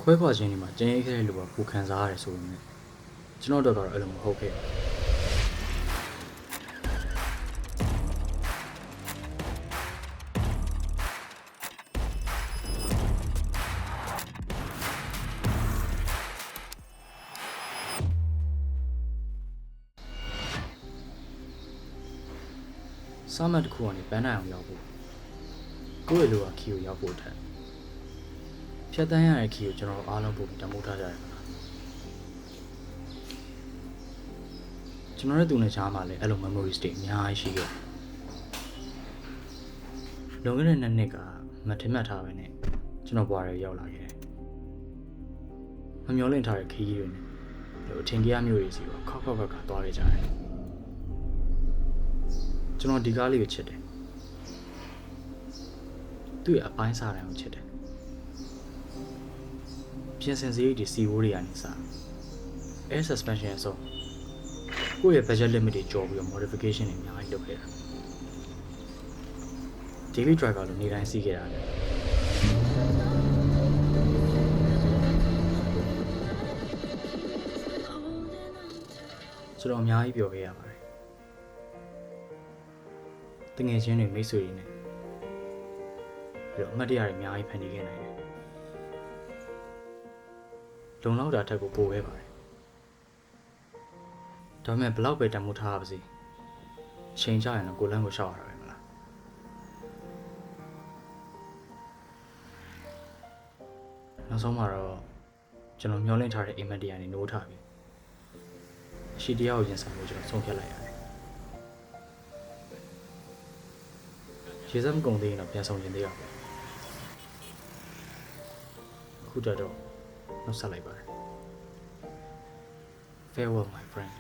ခွဲခွာခြင်းတွေမှာကျင်းရိတ်ခဲ့တဲ့လူကပူခံစားရတယ်ဆိုပေမဲ့ကျွန်တော်တို့ကတော့အဲ့လိုမဟုတ်ခဲ့ဘူးစာမတ်တစ်ခုကနေပန်းနိုင်အောင်ရောက်ဖို့ကိုယ့်ရဲ့လူကခီကိုရောက်ဖို့ထက်ဖြတ်တန်းရတဲ့ခီကိုကျွန်တော်အားလုံးပို့ပြီးတမိုးထားကြရတယ်ကျွန်တော်ရဲ့သူနဲ့ချားမှာလည်းအဲ့လို memories တွေအများကြီးရှိခဲ့လွန်ခဲ့တဲ့2နှစ်ကမထင်မှတ်ထားပဲနဲ့ကျွန်တော်ဘွားရရောက်လာခဲ့တယ်မမျောလင့်ထားတဲ့ခီးတွေနဲ့အထင်ကြီးမျိုးတွေစီကိုခောက်သွားခဲ့ကြတယ်ကျွန်တော်ဒီကားလေးကိုချစ်တယ်သူ့ရဲ့အပိုင်းစားတိုင်းကိုချစ်တယ်ပြင်ဆင်စရိတ်တွေစီဝိုးတွေကနေစား air suspension ရဲ့ဆိုကိုယ့်ရဲ့ budget limit တွေကျော်ပြီးတော့ modification တွေအများကြီးလုပ်ခဲ့တာ daily driver လို့နေတိုင်းစီးခဲ့တာလေကျွန်တော်အများကြီးပြောခဲ့ရပါတယ်တငယ်ချင်းတွေမိတ်ဆွေတွေနဲ့ပြီးတော့အမှတ်တရတွေအများကြီးဖန်တီးခဲ့နိုင်တယ်လုံလောက်တာထက်ကိုပိုခဲ့ပါတယ်ဒါပေမဲ့ဘလောက်ပဲတန်ဖိုးထားပါစေချိန်ကြရင်တော့ကိုလန်းကိုရှောက်ရတာပဲမလားနောက်ဆုံးမှာတော့ကျွန်တော်မျောလင့်ထားတဲ့အိမ်မက်တရားတွေနိုးထားပြီအရှိတရားကိုရင်ဆိုင်လို့ကျွန်တော်ဆုံးဖြတ်လိုက်ရတယ်ရေစက်မကုန်သေးရင်တော့ပြန်ဆောင်ရင်သေးရပါခုတော့နှုတ်ဆက်လိုက်ပါတယ် Farewell my friend